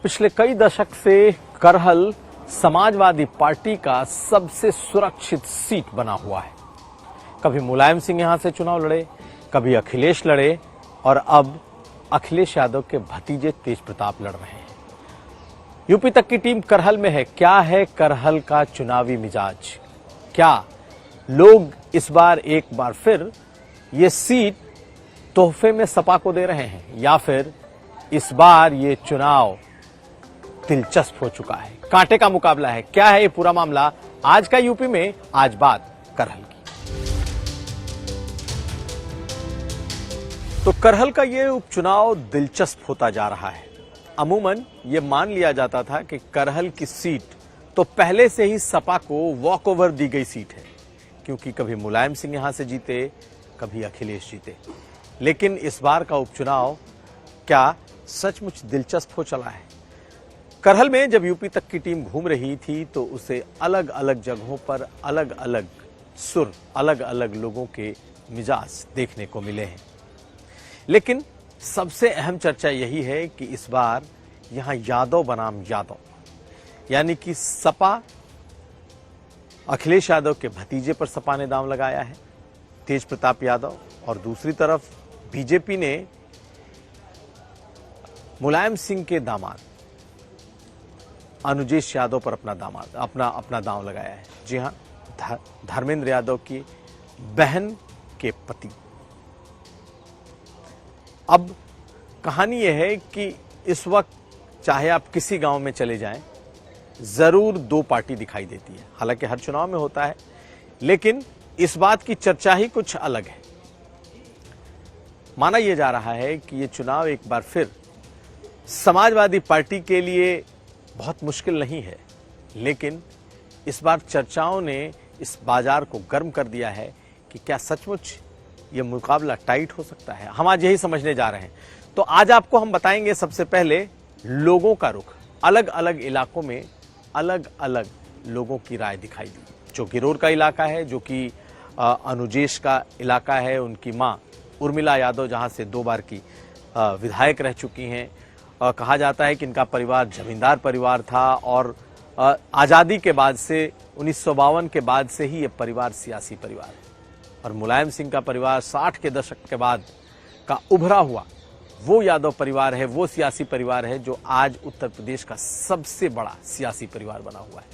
पिछले कई दशक से करहल समाजवादी पार्टी का सबसे सुरक्षित सीट बना हुआ है। कभी मुलायम सिंह यहां से चुनाव लड़े, कभी अखिलेश लड़े और अब अखिलेश यादव के भतीजे तेज प्रताप लड़ रहे हैं। यूपी तक की टीम करहल में है। क्या है करहल का चुनावी मिजाज? क्या लोग इस बार एक बार फिर ये सीट तोहफे में सपा को दे रहे हैं या फिर इस बार ये चुनाव दिलचस्प हो चुका है, कांटे का मुकाबला है? क्या है ये पूरा मामला? आज का यूपी में आज बात करहल की। तो करहल का ये उपचुनाव दिलचस्प होता जा रहा है। अमूमन ये मान लिया जाता था कि करहल की सीट तो पहले से ही सपा को वॉक ओवर दी गई सीट है, क्योंकि कभी मुलायम सिंह यहां से जीते, कभी अखिलेश जीते। लेकिन इस बार का उपचुनाव क्या सचमुच दिलचस्प हो चला है? करहल में जब यूपी तक की टीम घूम रही थी तो उसे अलग अलग जगहों पर अलग अलग सुर, अलग अलग लोगों के मिजाज देखने को मिले हैं। लेकिन सबसे अहम चर्चा यही है कि इस बार यहां यादव बनाम यादव, यानी कि सपा अखिलेश यादव के भतीजे पर सपा ने दांव लगाया है, तेज प्रताप यादव, और दूसरी तरफ बीजेपी ने मुलायम सिंह के दामाद अनुजेश यादव पर अपना दांव लगाया है। जी हां, धर्मेंद्र यादव की बहन के पति। अब कहानी यह है कि इस वक्त चाहे आप किसी गांव में चले जाएं, जरूर दो पार्टी दिखाई देती है। हालांकि हर चुनाव में होता है, लेकिन इस बात की चर्चा ही कुछ अलग है। माना यह जा रहा है कि यह चुनाव एक बार फिर समाजवादी पार्टी के लिए बहुत मुश्किल नहीं है, लेकिन इस बार चर्चाओं ने इस बाजार को गर्म कर दिया है कि क्या सचमुच ये मुकाबला टाइट हो सकता है। हम आज यही समझने जा रहे हैं। तो आज आपको हम बताएंगे सबसे पहले लोगों का रुख। अलग अलग इलाकों में अलग अलग लोगों की राय दिखाई दी। जो गिरोर का इलाका है, जो कि अनुजेश का इलाका है, उनकी मां उर्मिला यादव जहां से 2 बार की विधायक रह चुकी हैं। कहा जाता है कि इनका परिवार जमींदार परिवार था और आज़ादी के बाद से 1952 के बाद से ही ये परिवार सियासी परिवार है। और मुलायम सिंह का परिवार 60 के दशक के बाद का उभरा हुआ वो यादव परिवार है, वो सियासी परिवार है जो आज उत्तर प्रदेश का सबसे बड़ा सियासी परिवार बना हुआ है।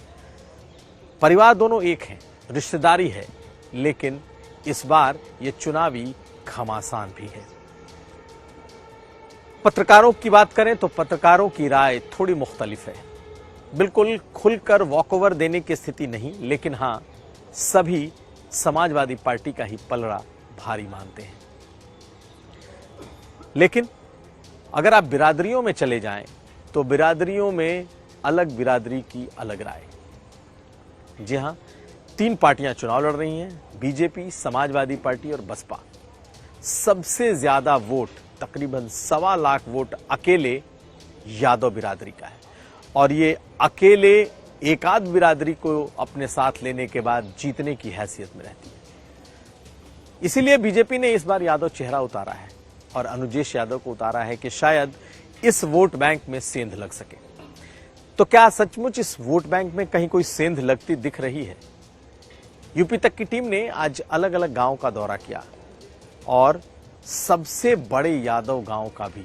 परिवार दोनों एक हैं, रिश्तेदारी है, लेकिन इस बार ये चुनावी घमासान भी है। पत्रकारों की बात करें तो पत्रकारों की राय थोड़ी मुख्तलिफ है। बिल्कुल खुलकर वॉकओवर देने की स्थिति नहीं, लेकिन हां, सभी समाजवादी पार्टी का ही पलड़ा भारी मानते हैं। लेकिन अगर आप बिरादरियों में चले जाएं तो बिरादरियों में अलग बिरादरी की अलग राय। जी हां, 3 पार्टियां चुनाव लड़ रही हैं, बीजेपी, समाजवादी पार्टी और बसपा। सबसे ज्यादा वोट, तकरीबन 1.25 लाख वोट अकेले यादव बिरादरी का है, और ये अकेले एक आध बिरादरी को अपने साथ लेने के बाद जीतने की हैसियत में रहती है। इसीलिए बीजेपी ने इस बार यादव चेहरा उतारा है और अनुजेश यादव को उतारा है कि शायद इस वोट बैंक में सेंध लग सके। तो क्या सचमुच इस वोट बैंक में कहीं कोई सेंध लगती दिख रही है? यूपी तक की टीम ने आज अलग अलग गांव का दौरा किया और सबसे बड़े यादव गांव का भी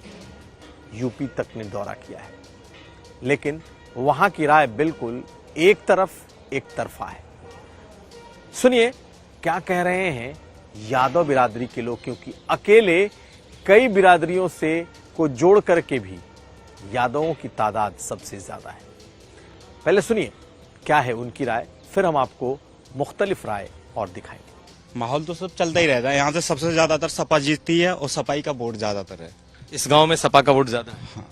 यूपी तक ने दौरा किया है, लेकिन वहां की राय बिल्कुल एक तरफा है। सुनिए क्या कह रहे हैं यादव बिरादरी के लोग, क्योंकि अकेले कई बिरादरियों से को जोड़ करके भी यादवों की तादाद सबसे ज्यादा है। पहले सुनिए क्या है उनकी राय, फिर हम आपको मुख्तलिफ राय और दिखाएंगे। माहौल तो सब चलता ही रहता है। यहाँ से सबसे ज्यादातर सपा जीतती है और सपाई का वोट ज्यादातर है। इस गांव में सपा का वोट ज्यादा है?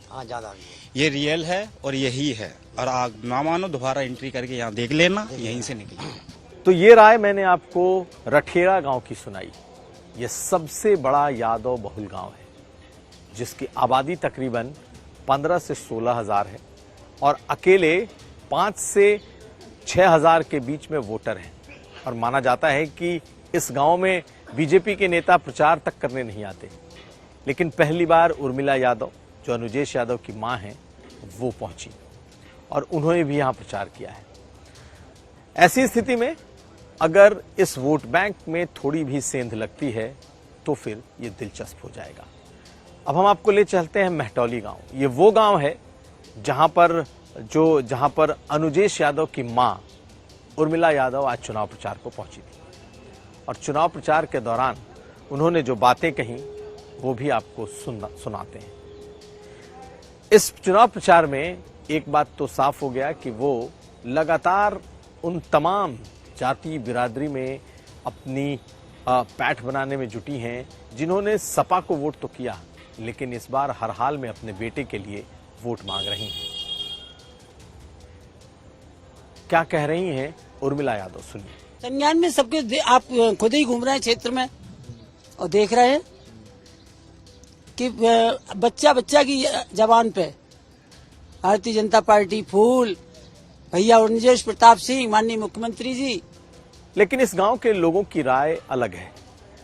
हाँ ज्यादा। ये रियल है और यही है, और आप ना मानो दोबारा एंट्री करके यहाँ देख लेना, यहीं से निकले। तो ये राय मैंने आपको रठेरा गांव की सुनाई। ये सबसे बड़ा यादव बहुल गांव है, जिसकी आबादी तकरीबन 15 से 16 हजार है और अकेले 5 से 6 हजार के बीच में वोटर हैं। और माना जाता है कि इस गांव में बीजेपी के नेता प्रचार तक करने नहीं आते, लेकिन पहली बार उर्मिला यादव, जो अनुजेश यादव की मां हैं, वो पहुंची और उन्होंने भी यहां प्रचार किया है। ऐसी स्थिति में अगर इस वोट बैंक में थोड़ी भी सेंध लगती है तो फिर ये दिलचस्प हो जाएगा। अब हम आपको ले चलते हैं महटौली गांव। ये वो गांव है जहां पर अनुजेश यादव की मां उर्मिला यादव आज चुनाव प्रचार को पहुंची थी और चुनाव प्रचार के दौरान उन्होंने जो बातें कही वो भी आपको सुनाते हैं। इस चुनाव प्रचार में एक बात तो साफ हो गया कि वो लगातार उन तमाम जाति बिरादरी में अपनी पैठ बनाने में जुटी हैं जिन्होंने सपा को वोट तो किया, लेकिन इस बार हर हाल में अपने बेटे के लिए वोट मांग रही हैं। क्या कह रही हैं उर्मिला यादव, सुनिए। संज्ञान में सबके आप खुद ही घूम रहे हैं क्षेत्र में और देख रहे हैं कि बच्चा बच्चा की जबान पे भारतीय जनता पार्टी फूल, भैया अनुजेश प्रताप सिंह, माननीय मुख्यमंत्री जी। लेकिन इस गांव के लोगों की राय अलग है।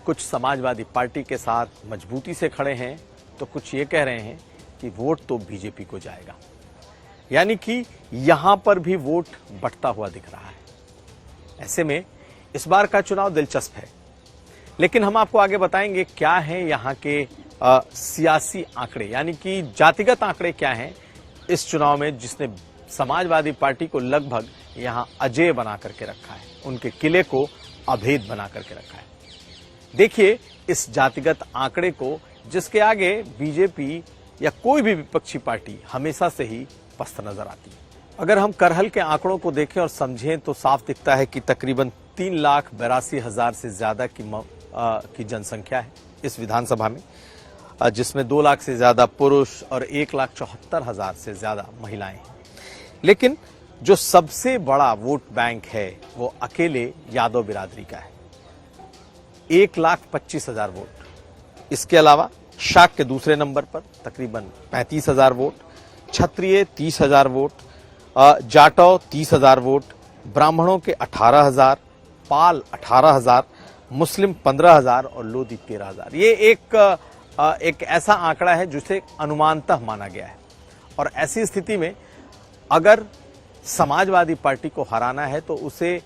कुछ समाजवादी पार्टी के साथ मजबूती से खड़े हैं तो कुछ ये कह रहे हैं कि वोट तो बीजेपी को जाएगा, यानी कि यहां पर भी वोट बंटता हुआ दिख रहा है। ऐसे में इस बार का चुनाव दिलचस्प है, लेकिन हम आपको आगे बताएंगे क्या है यहाँ के सियासी आंकड़े, यानी कि जातिगत आंकड़े क्या हैं इस चुनाव में, जिसने समाजवादी पार्टी को लगभग यहाँ अजेय बना करके रखा है, उनके किले को अभेद बना करके रखा है। देखिए इस जातिगत आंकड़े को, जिसके आगे बीजेपी या कोई भी विपक्षी पार्टी हमेशा से ही पस्त नजर आती है। अगर हम करहल के आंकड़ों को देखें और समझें तो साफ दिखता है कि तकरीबन 3,82,000 से ज्यादा की जनसंख्या है इस विधानसभा में, जिसमें 2 लाख से ज्यादा पुरुष और 1,74,000 से ज्यादा महिलाएं हैं। लेकिन जो सबसे बड़ा वोट बैंक है वो अकेले यादव बिरादरी का है, 1,25,000 वोट। इसके अलावा शाक के दूसरे नंबर पर तकरीबन 35,000 वोट, क्षत्रिय 30,000 वोट, जाटव 30,000 वोट, ब्राह्मणों के 18,000, पाल 18,000, मुस्लिम 15,000 और लोधी 13,000। ये एक ऐसा आंकड़ा है जिसे अनुमानतः माना गया है। और ऐसी स्थिति में अगर समाजवादी पार्टी को हराना है तो उसे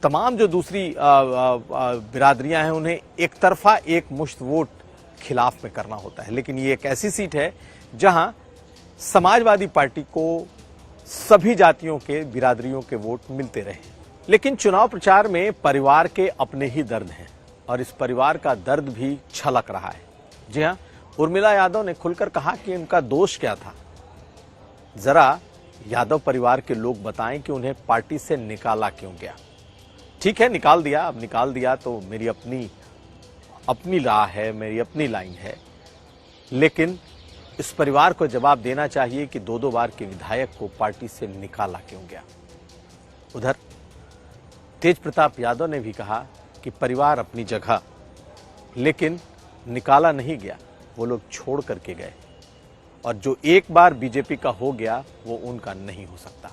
तमाम जो दूसरी बिरादरियां हैं उन्हें एक तरफा एक मुश्त वोट खिलाफ में करना होता है। लेकिन ये एक ऐसी सीट है जहां समाजवादी पार्टी को सभी जातियों के बिरादरियों के वोट मिलते रहे। लेकिन चुनाव प्रचार में परिवार के अपने ही दर्द हैं और इस परिवार का दर्द भी छलक रहा है। जी हां, उर्मिला यादव ने खुलकर कहा कि उनका दोष क्या था। जरा यादव परिवार के लोग बताएं कि उन्हें पार्टी से निकाला क्यों गया। ठीक है, निकाल दिया, अब निकाल दिया तो मेरी अपनी राह है, मेरी अपनी लाइन है, लेकिन इस परिवार को जवाब देना चाहिए कि 2-2 बार के विधायक को पार्टी से निकाला क्यों गया। उधर तेज प्रताप यादव ने भी कहा कि परिवार अपनी जगह, लेकिन निकाला नहीं गया, वो लोग छोड़ करके गए और जो एक बार बीजेपी का हो गया वो उनका नहीं हो सकता।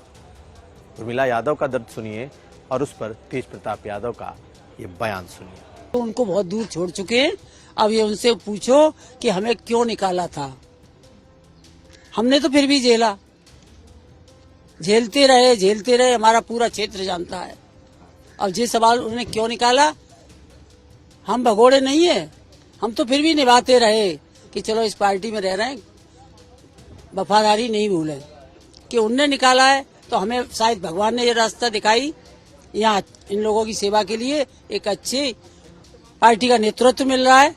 उर्मिला यादव का दर्द सुनिए और उस पर तेज प्रताप यादव का ये बयान सुनिए। तो उनको बहुत दूर छोड़ चुके हैं। अब ये उनसे पूछो कि हमें क्यों निकाला था। हमने तो फिर भी झेलते रहे, हमारा पूरा क्षेत्र जानता है। अब ये सवाल उन्होंने क्यों निकाला, हम भगोड़े नहीं है, हम तो फिर भी निभाते रहे कि चलो इस पार्टी में रह रहे हैं, वफादारी नहीं भूले। कि उनने निकाला है तो हमें शायद भगवान ने ये रास्ता दिखाई, यहाँ इन लोगों की सेवा के लिए एक अच्छी पार्टी का नेतृत्व मिल रहा है,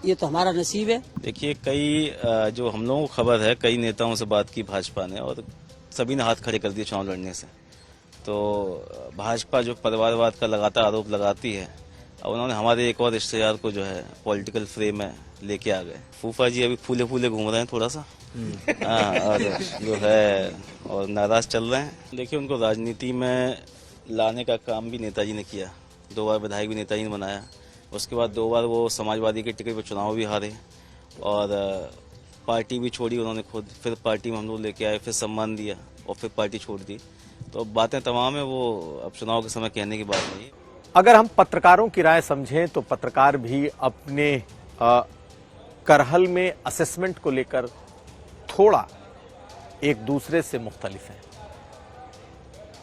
ये तो हमारा नसीब है। देखिए, कई जो हम लोगों को खबर है, कई नेताओं से बात की भाजपा ने और सभी ने हाथ खड़े कर दिए चुनाव लड़ने से। तो भाजपा जो परिवारवाद का लगातार आरोप लगाती है, अब उन्होंने हमारे एक और रिश्तेदार को जो है पॉलिटिकल फ्रेम में लेके आ गए। फूफा जी अभी फूले फूले घूम रहे हैं थोड़ा सा, और जो है और नाराज चल रहे हैं। देखिए, उनको राजनीति में लाने का काम भी नेताजी ने किया, 2 बार विधायक भी नेताजी ने बनाया, उसके बाद 2 बार वो समाजवादी के टिकट पर चुनाव भी हारे और पार्टी भी छोड़ी उन्होंने खुद, फिर पार्टी में हम लोग लेके आए, फिर सम्मान दिया और फिर पार्टी छोड़ दी। तो बातें तमाम है, वो अब चुनाव के समय कहने की बात नहीं। अगर हम पत्रकारों की राय समझें तो पत्रकार भी अपने करहल में असेसमेंट को लेकर थोड़ा एक दूसरे से मुख्तलिफ हैं।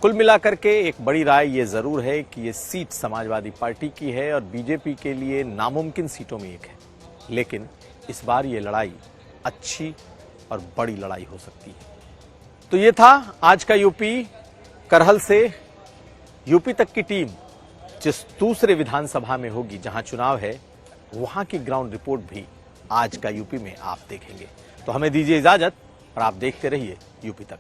कुल मिलाकर के एक बड़ी राय ये जरूर है कि ये सीट समाजवादी पार्टी की है और बीजेपी के लिए नामुमकिन सीटों में एक है, लेकिन इस बार ये लड़ाई अच्छी और बड़ी लड़ाई हो सकती है। तो ये था आज का यूपी। करहल से यूपी तक की टीम जिस दूसरे विधानसभा में होगी जहां चुनाव है, वहां की ग्राउंड रिपोर्ट भी आज का यूपी में आप देखेंगे। तो हमें दीजिए इजाजत और आप देखते रहिए यूपी तक।